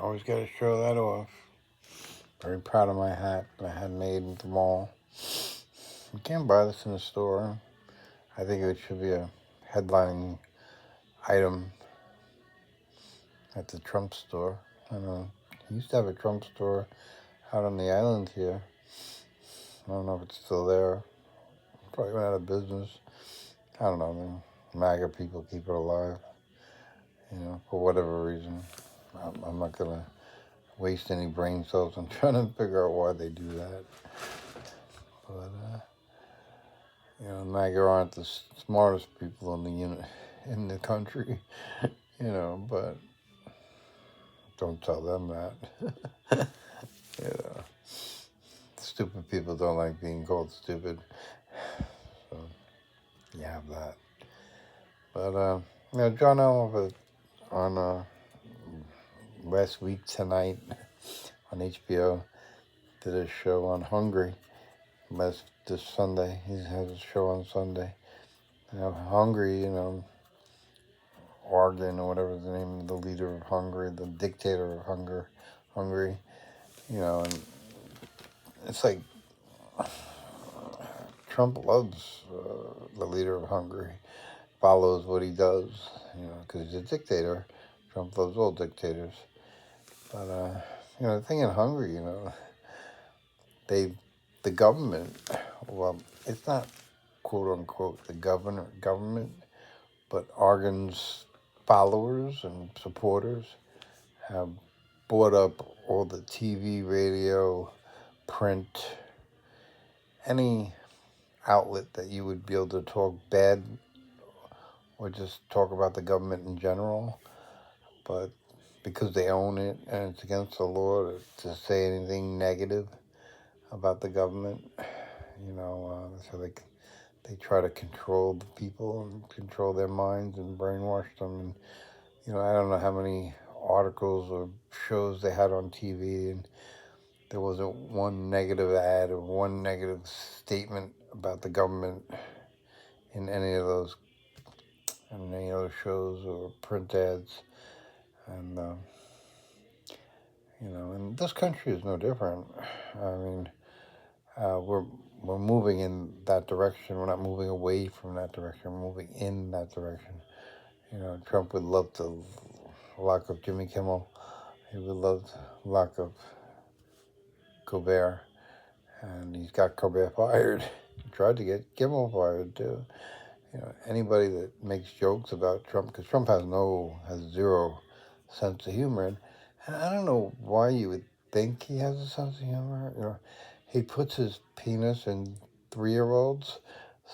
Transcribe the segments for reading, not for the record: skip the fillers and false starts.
Always got to show that off. Very proud of my hat that I had made at the mall. You can't buy this in the store. I think it should be a headlining item at the Trump store. I don't know. He used to have a Trump store out on the island here. I don't know if it's still there. Probably went out of business. I don't know. I mean, MAGA people keep it alive, for whatever reason. I'm not going to waste any brain cells on trying to figure out why they do that. But, MAGA aren't the smartest people in the country, but don't tell them that. Stupid people don't like being called stupid. So, you have that. But, John Oliver on last week tonight on HBO did a show on Hungary. This Sunday, he has a show on Sunday. Hungary, Organ or whatever the name of the leader of Hungary, the dictator of Hungary, and it's like Trump loves the leader of Hungary, follows what he does, because he's a dictator. Trump loves all dictators. But, the thing in Hungary, the government, well, it's not quote unquote the government, but Organ's followers and supporters have bought up all the TV, radio, print, any outlet that you would be able to talk bad or just talk about the government in general. But because they own it and it's against the law to say anything negative about the government, so they try to control the people and control their minds and brainwash them. And, I don't know how many articles or shows they had on TV, and there wasn't one negative ad or one negative statement about the government in any of those shows or print ads. And, and this country is no different. I mean, we're moving in that direction. We're not moving away from that direction. We're moving in that direction. Trump would love to lock up Jimmy Kimmel. He would love to lock up Colbert. And he's got Colbert fired. He tried to get Kimmel fired, too. Anybody that makes jokes about Trump, because Trump has zero sense of humor. And I don't know why you would think he has a sense of humor. He puts his penis in 3-year-olds.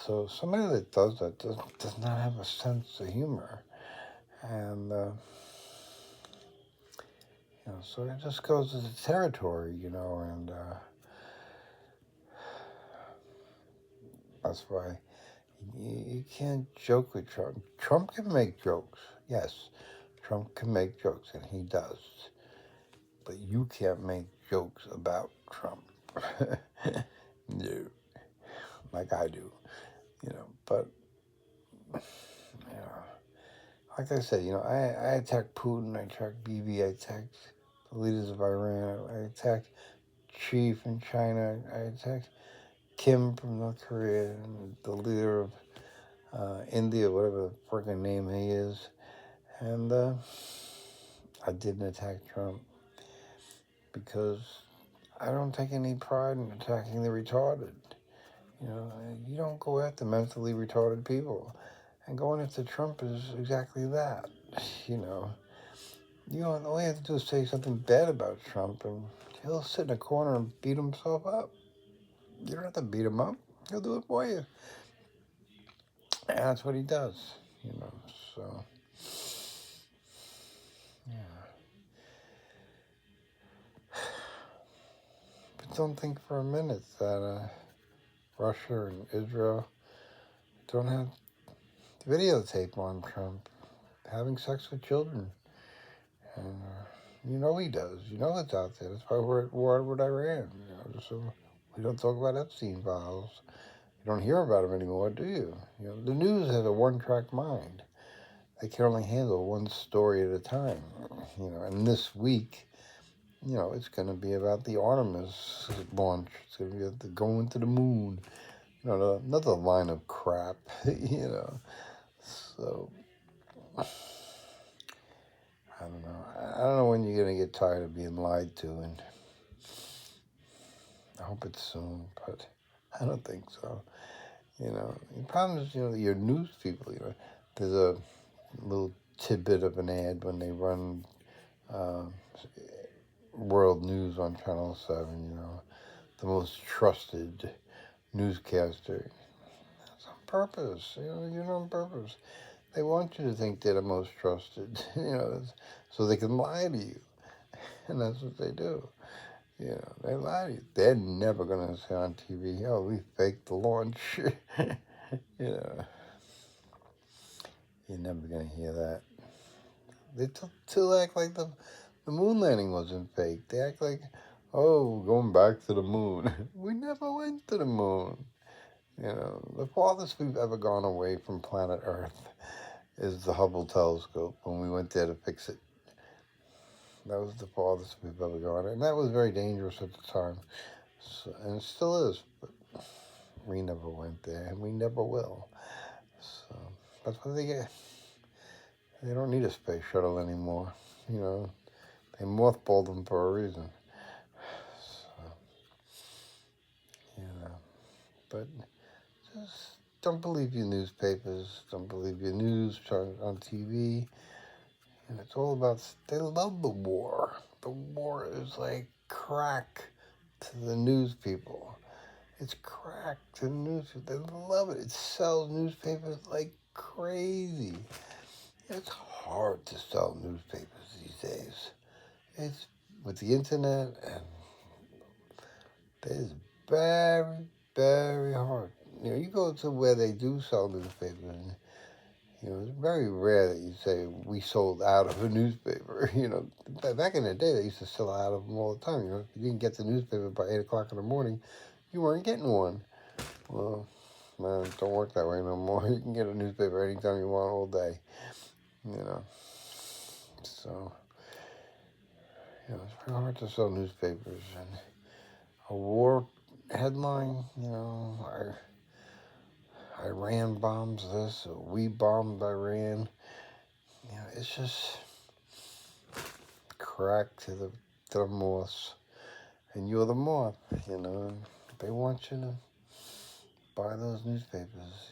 So somebody that does that does not have a sense of humor. And, so it just goes to the territory, and that's why you can't joke with Trump. Trump can make jokes. Yes, Trump can make jokes, and he does. But you can't make jokes about Trump. No. Like I do. But, like I said, I attacked Putin, I attacked Bibi, I attacked the leaders of Iran, I attacked Xi from China, I attacked Kim from North Korea, and the leader of India, whatever the freaking name he is. And I didn't attack Trump because I don't take any pride in attacking the retarded. You don't go after mentally retarded people. And going after Trump is exactly that. All you have to do is say something bad about Trump, and he'll sit in a corner and beat himself up. You don't have to beat him up. He'll do it for you. And that's what he does, so, yeah. But don't think for a minute that Russia and Israel don't have videotape on Trump having sex with children. And he does. It's out there. That's why we're at war with Iran. So we don't talk about Epstein files. You don't hear about them anymore, do you? The news has a one-track mind. They can only handle one story at a time. And this week, It's going to be about the Artemis launch. It's going to be about the going to the moon. Another line of crap. So I don't know. I don't know when you're going to get tired of being lied to, and I hope it's soon, but I don't think so. The problem is, your news people, there's a little tidbit of an ad when they run uh, world news on Channel 7, the most trusted newscaster. It's on purpose, on purpose. They want you to think they're the most trusted, so they can lie to you. And that's what they do. They lie to you. They're never going to say on TV, oh, we faked the launch. You're never going to hear that. They still act like the moon landing wasn't fake. They act like, oh, going back to the moon. We never went to the moon. The farthest we've ever gone away from planet Earth is the Hubble telescope when we went there to fix it. That was the farthest we've ever gone. And that was very dangerous at the time. And it still is. But we never went there, and we never will. So that's what they get. They don't need a space shuttle anymore. They mothballed them for a reason. So, but just don't believe your newspapers. Don't believe your news on TV. And it's all about, they love the war. The war is like crack to the news people. It's crack to the news people. They love it. It sells newspapers like crazy. It's hard to sell newspapers these days. It's with the internet, and it's very, very hard. You go to where they do sell newspapers, and it's very rare that you say we sold out of a newspaper. Back in the day, they used to sell out of them all the time. If you didn't get the newspaper by 8 o'clock in the morning, you weren't getting one. Well, man, it don't work that way no more. You can get a newspaper anytime you want, all day. So it's very hard to sell newspapers. And a war headline, Iran bombs this, or we bombed Iran. It's just crack to the moths, and you're the moth. They want you to buy those newspapers.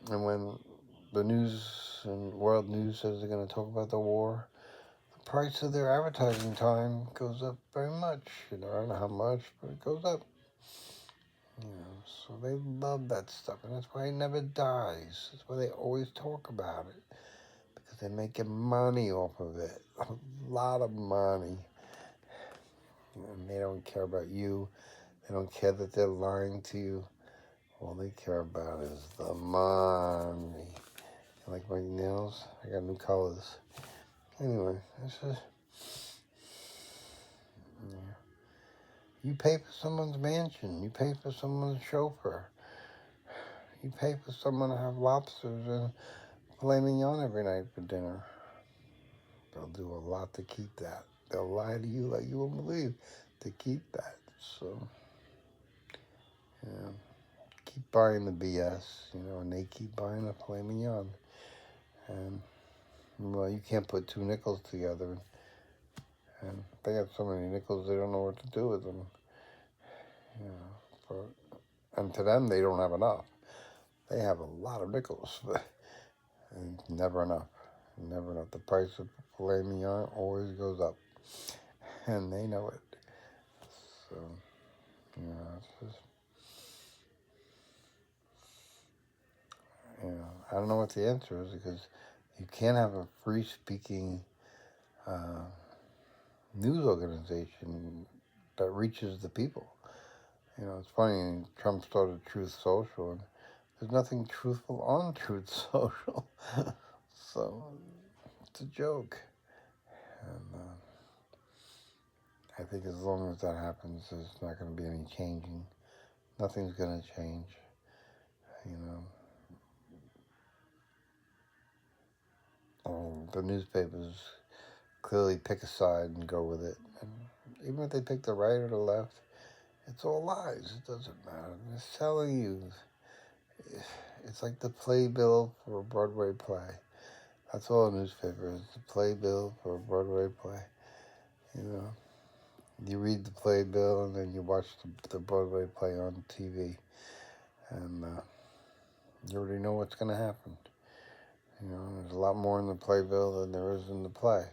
And when the news and world news says they're going to talk about the war, the price of their advertising time goes up very much. I don't know how much, but it goes up. So they love that stuff, and that's why it never dies. That's why they always talk about it, because they're making money off of it, a lot of money. And they don't care about you. They don't care that they're lying to you. All they care about is the money. You like my nails? I got new colors. Anyway, it's just, you pay for someone's mansion. You pay for someone's chauffeur. You pay for someone to have lobsters and filet mignon every night for dinner. They'll do a lot to keep that. They'll lie to you like you won't believe to keep that. So, keep buying the BS, and they keep buying the filet mignon. And, well, you can't put two nickels together. And they have so many nickels, they don't know what to do with them. And to them, they don't have enough. They have a lot of nickels, but never enough. Never enough. The price of filet mignon always goes up. And they know it. So, it's just, I don't know what the answer is, because you can't have a free-speaking news organization that reaches the people. It's funny, Trump started Truth Social, and there's nothing truthful on Truth Social. So, it's a joke. And I think as long as that happens, there's not going to be any changing. Nothing's going to change. The newspapers clearly pick a side and go with it. And even if they pick the right or the left, it's all lies. It doesn't matter. I'm just telling you, it's like the playbill for a Broadway play. That's all a newspaper is, the playbill for a Broadway play. You know, you read the playbill and then you watch the Broadway play on TV, and you already know what's going to happen. You know, there's a lot more in the playbill than there is in the play.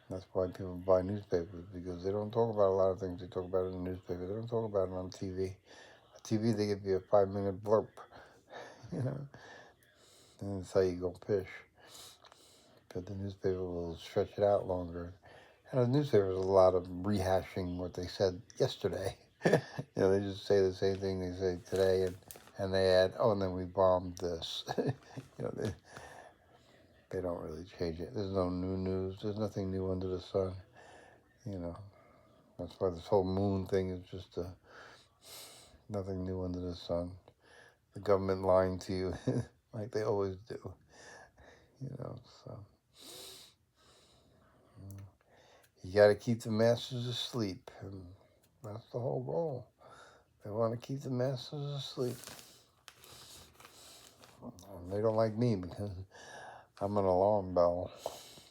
That's why people buy newspapers, because they don't talk about a lot of things they talk about in the newspaper. They don't talk about it on TV. On TV, they give you a 5-minute blurb, you know, and that's how you go fish. But the newspaper will stretch it out longer. And the newspaper is a lot of rehashing what they said yesterday. You know, they just say the same thing they say today, and they add, oh, and then we bombed this. You know, they don't really change it. There's no new news. There's nothing new under the sun. You know, that's why this whole moon thing is just nothing new under the sun. The government lying to you like they always do. You know, so you got to keep the masses asleep, and that's the whole goal. They want to keep the masses asleep. And they don't like me because I'm an alarm bell.